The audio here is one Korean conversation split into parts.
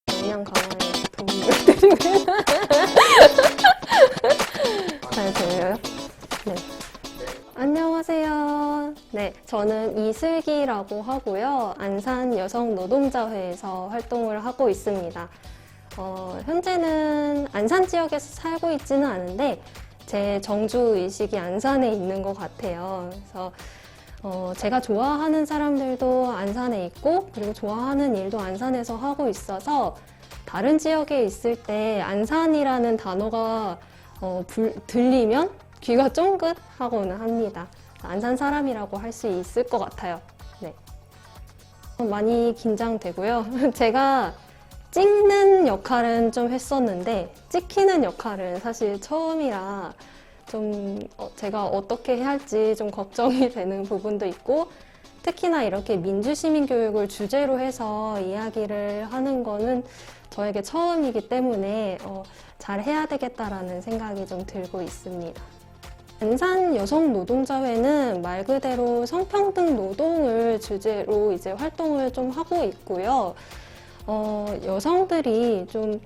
그냥 가만히 도움을 드리고요. 잘 들려요? 네. 안녕하세요. 네, 저는 이슬기라고 하고요. 안산 여성노동자회에서 활동을 하고 있습니다. 현재는 안산 지역에서 살고 있지는 않은데 제 정주 의식이 안산에 있는 것 같아요. 그래서 제가 좋아하는 사람들도 안산에 있고 그리고 좋아하는 일도 안산에서 하고 있어서 다른 지역에 있을 때 안산이라는 단어가 들리면 귀가 쫑긋하고는 합니다. 안산 사람이라고 할 수 있을 것 같아요. 네. 많이 긴장되고요. 제가 찍는 역할은 좀 했었는데 찍히는 역할은 사실 처음이라 좀 제가 어떻게 해야 할지 좀 걱정이 되는 부분도 있고, 특히나 이렇게 민주시민교육을 주제로 해서 이야기를 하는 거는 저에게 처음이기 때문에 잘 해야 되겠다라는 생각이 좀 들고 있습니다. 안산 여성노동자회는 말 그대로 성평등 노동을 주제로 이제 활동을 좀 하고 있고요. 여성들이 좀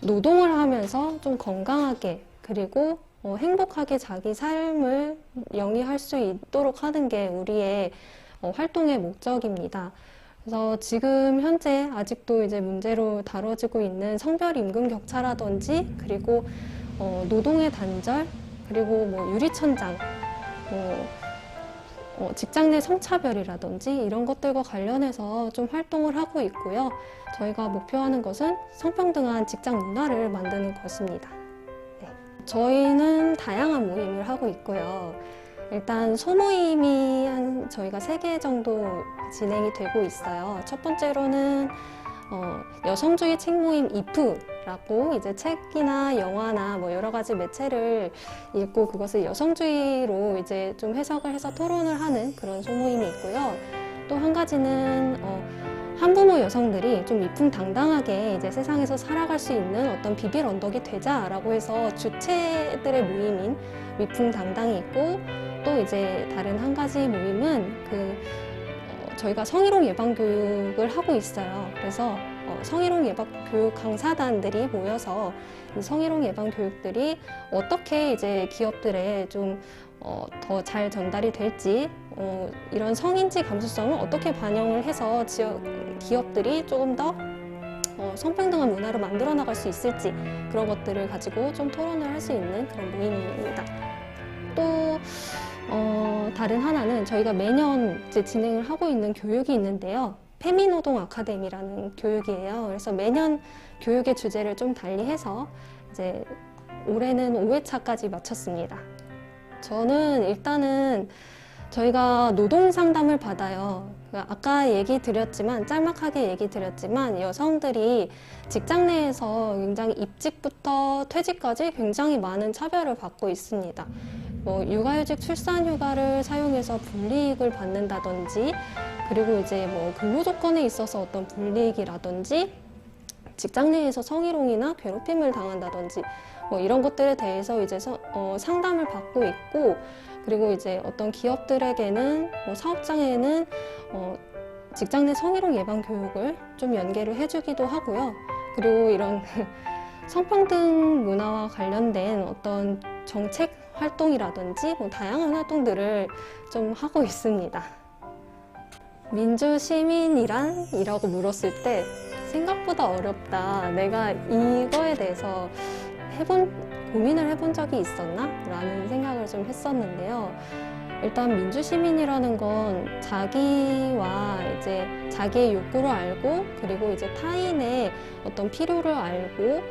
노동을 하면서 좀 건강하게 그리고 행복하게 자기 삶을 영위할 수 있도록 하는 게 우리의 활동의 목적입니다. 그래서 지금 현재 아직도 이제 문제로 다뤄지고 있는 성별 임금 격차라든지 그리고 노동의 단절 그리고 뭐 유리천장, 직장 내 성차별이라든지 이런 것들과 관련해서 좀 활동을 하고 있고요. 저희가 목표하는 것은 성평등한 직장 문화를 만드는 것입니다. 네. 저희는 다양한 모임을 하고 있고요. 일단 소모임이 저희가 3개 정도 진행이 되고 있어요. 첫 번째로는 여성주의 책 모임 IF라고 이제 책이나 영화나 뭐 여러 가지 매체를 읽고 그것을 여성주의로 이제 좀 해석을 해서 토론을 하는 그런 소모임이 있고요. 또 한 가지는 한부모 여성들이 좀 위풍당당하게 이제 세상에서 살아갈 수 있는 어떤 비빌 언덕이 되자라고 해서 주체들의 모임인 위풍당당이 있고, 또 이제 다른 한 가지 모임은 저희가 성희롱 예방 교육을 하고 있어요. 그래서 성희롱 예방 교육 강사단들이 모여서 이 성희롱 예방 교육들이 어떻게 이제 기업들에 좀 더 잘 전달이 될지, 이런 성인지 감수성을 어떻게 반영을 해서 기업들이 조금 더 성평등한 문화를 만들어 나갈 수 있을지, 그런 것들을 가지고 좀 토론을 할 수 있는 그런 모임입니다. 또 다른 하나는 저희가 매년 이제 진행을 하고 있는 교육이 있는데요. 페미노동 아카데미라는 교육이에요. 그래서 매년 교육의 주제를 좀 달리해서 이제 올해는 5회차까지 마쳤습니다. 저는 일단은 저희가 노동 상담을 받아요. 아까 얘기 드렸지만, 짤막하게 얘기 드렸지만, 여성들이 직장 내에서 굉장히 입직부터 퇴직까지 굉장히 많은 차별을 받고 있습니다. 육아휴직, 출산휴가를 사용해서 불이익을 받는다든지, 그리고 이제 근로조건에 있어서 어떤 불이익이라든지, 직장 내에서 성희롱이나 괴롭힘을 당한다든지, 이런 것들에 대해서 이제 상담을 받고 있고, 그리고 이제 어떤 기업들에게는 사업장에는 직장 내 성희롱 예방 교육을 좀 연계를 해주기도 하고요. 그리고 이런 성평등 문화와 관련된 어떤 정책 활동이라든지 다양한 활동들을 좀 하고 있습니다. 민주시민이란? 이라고 물었을 때 생각보다 어렵다. 내가 이거에 대해서 고민을 해본 적이 있었나? 라는 생각을 좀 했었는데요. 일단 민주시민이라는 건 자기와 이제 자기의 욕구를 알고, 그리고 이제 타인의 어떤 필요를 알고,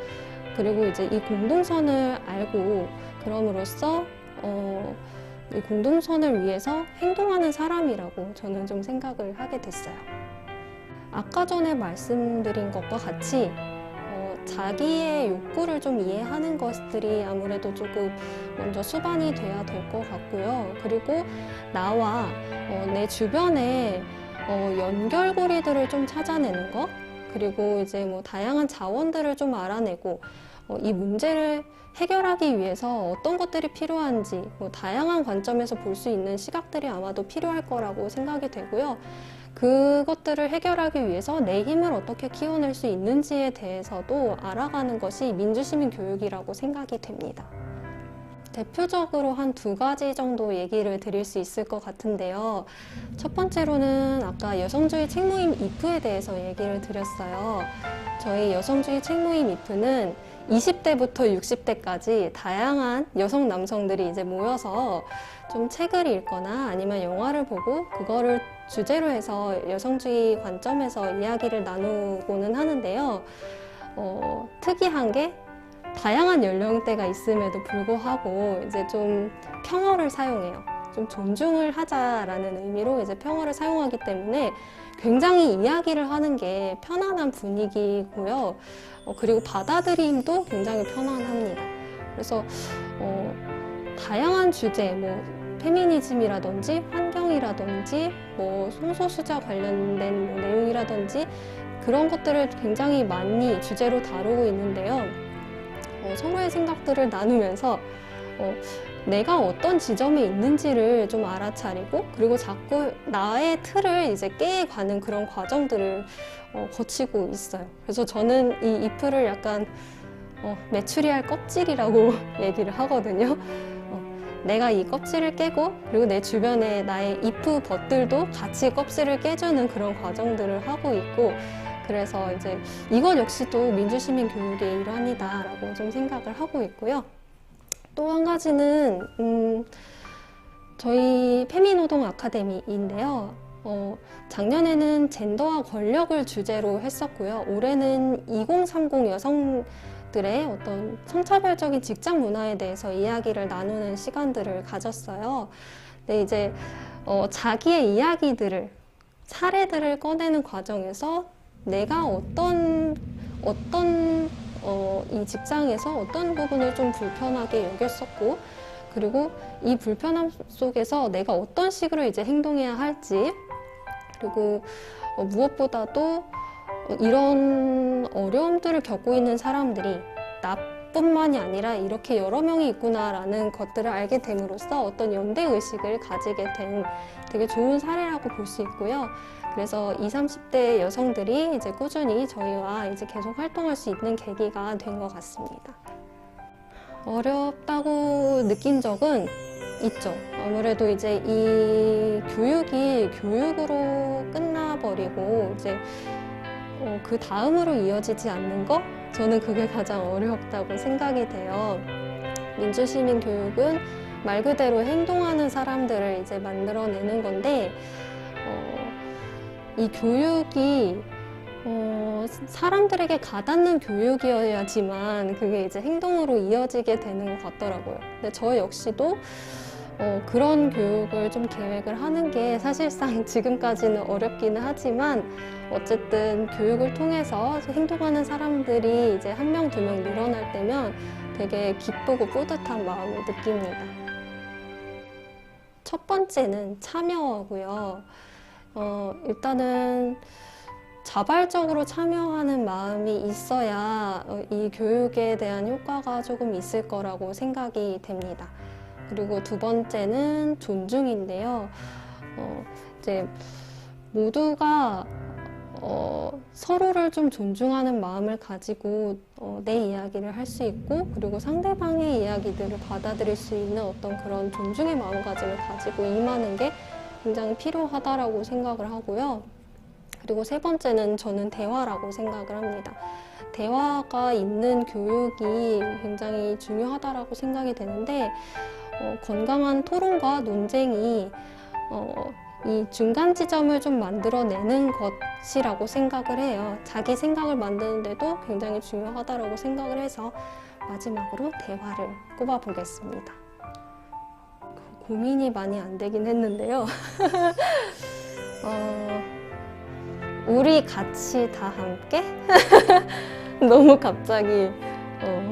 그리고 이제 이 공동선을 알고, 그럼으로써 이 공동선을 위해서 행동하는 사람이라고 저는 좀 생각을 하게 됐어요. 아까 전에 말씀드린 것과 같이 자기의 욕구를 좀 이해하는 것들이 아무래도 조금 먼저 수반이 돼야 될 것 같고요. 그리고 나와 내 주변에 연결고리들을 좀 찾아내는 것, 그리고 이제 뭐 다양한 자원들을 좀 알아내고 이 문제를 해결하기 위해서 어떤 것들이 필요한지 뭐 다양한 관점에서 볼 수 있는 시각들이 아마도 필요할 거라고 생각이 되고요. 그것들을 해결하기 위해서 내 힘을 어떻게 키워낼 수 있는지에 대해서도 알아가는 것이 민주시민 교육이라고 생각이 됩니다. 대표적으로 한 2가지 정도 얘기를 드릴 수 있을 것 같은데요. 첫 번째로는 아까 여성주의 책모임 IF에 대해서 얘기를 드렸어요. 저희 여성주의 책모임 IF는 20대부터 60대까지 다양한 여성 남성들이 이제 모여서 좀 책을 읽거나 아니면 영화를 보고 그거를 주제로 해서 여성주의 관점에서 이야기를 나누고는 하는데요. 특이한 게 다양한 연령대가 있음에도 불구하고 이제 좀 평어를 사용해요. 좀 존중을 하자라는 의미로 이제 평어를 사용하기 때문에 굉장히 이야기를 하는 게 편안한 분위기고요. 그리고 받아들임도 굉장히 편안합니다. 그래서 다양한 주제, 뭐 페미니즘이라든지 환경이라든지 뭐 성소수자 관련된 뭐 내용이라든지 그런 것들을 굉장히 많이 주제로 다루고 있는데요. 서로의 생각들을 나누면서 내가 어떤 지점에 있는지를 좀 알아차리고 그리고 자꾸 나의 틀을 이제 깨가는 그런 과정들을 거치고 있어요. 그래서 저는 이 IF를 약간 메추리알 껍질이라고 얘기를 하거든요. 내가 이 껍질을 깨고 그리고 내 주변에 나의 IF 벗들도 같이 껍질을 깨주는 그런 과정들을 하고 있고 그래서 이제 이것 역시도 민주시민 교육의 일환이다라고 좀 생각을 하고 있고요. 또 한 가지는 저희 페미노동 아카데미인데요. 작년에는 젠더와 권력을 주제로 했었고요. 올해는 2030 여성들의 어떤 성차별적인 직장 문화에 대해서 이야기를 나누는 시간들을 가졌어요. 근데 이제 자기의 이야기들을 사례들을 꺼내는 과정에서 내가 이 직장에서 어떤 부분을 좀 불편하게 여겼었고 그리고 이 불편함 속에서 내가 어떤 식으로 이제 행동해야 할지 그리고 무엇보다도 이런 어려움들을 겪고 있는 사람들이 나뿐만이 아니라 이렇게 여러 명이 있구나라는 것들을 알게 됨으로써 어떤 연대의식을 가지게 된 되게 좋은 사례라고 볼 수 있고요. 그래서 20, 30대 여성들이 이제 꾸준히 저희와 이제 계속 활동할 수 있는 계기가 된 것 같습니다. 어렵다고 느낀 적은 있죠. 아무래도 이제 이 교육이 교육으로 끝나버리고 이제 그 다음으로 이어지지 않는 거? 저는 그게 가장 어렵다고 생각이 돼요. 민주시민 교육은 말 그대로 행동하는 사람들을 이제 만들어내는 건데 이 교육이 사람들에게 가닿는 교육이어야지만 그게 이제 행동으로 이어지게 되는 것 같더라고요. 근데 저 역시도 그런 교육을 좀 계획을 하는 게 사실상 지금까지는 어렵기는 하지만 어쨌든 교육을 통해서 행동하는 사람들이 이제 1명, 2명 늘어날 때면 되게 기쁘고 뿌듯한 마음을 느낍니다. 첫 번째는 참여고요. 일단은 자발적으로 참여하는 마음이 있어야 이 교육에 대한 효과가 조금 있을 거라고 생각이 됩니다. 그리고 2번째는 존중인데요. 이제 모두가 서로를 좀 존중하는 마음을 가지고 내 이야기를 할 수 있고 그리고 상대방의 이야기들을 받아들일 수 있는 어떤 그런 존중의 마음가짐을 가지고 임하는 게 굉장히 필요하다라고 생각을 하고요. 그리고 3번째는 저는 대화라고 생각을 합니다. 대화가 있는 교육이 굉장히 중요하다라고 생각이 되는데 건강한 토론과 논쟁이 이 중간 지점을 좀 만들어내는 것이라고 생각을 해요. 자기 생각을 만드는데도 굉장히 중요하다라고 생각을 해서 마지막으로 대화를 꼽아보겠습니다. 고민이 많이 안 되긴 했는데요. 우리 같이 다 함께? 너무 갑자기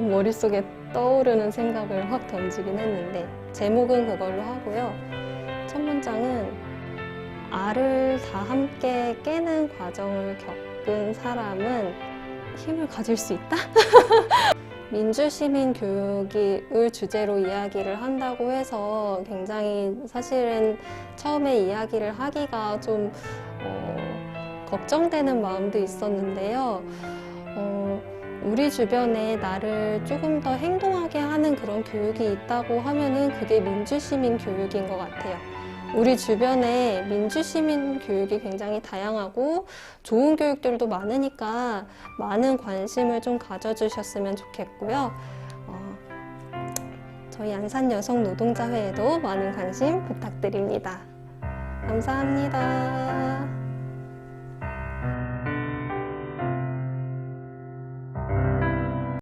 머릿속에 떠오르는 생각을 확 던지긴 했는데 제목은 그걸로 하고요. 첫 문장은 알을 다 함께 깨는 과정을 겪은 사람은 힘을 가질 수 있다? 민주시민 교육을 주제로 이야기를 한다고 해서 굉장히 사실은 처음에 이야기를 하기가 좀 걱정되는 마음도 있었는데요. 우리 주변에 나를 조금 더 행동하게 하는 그런 교육이 있다고 하면은 그게 민주시민 교육인 것 같아요. 우리 주변에 민주시민 교육이 굉장히 다양하고 좋은 교육들도 많으니까 많은 관심을 좀 가져주셨으면 좋겠고요. 저희 안산여성노동자회에도 많은 관심 부탁드립니다. 감사합니다.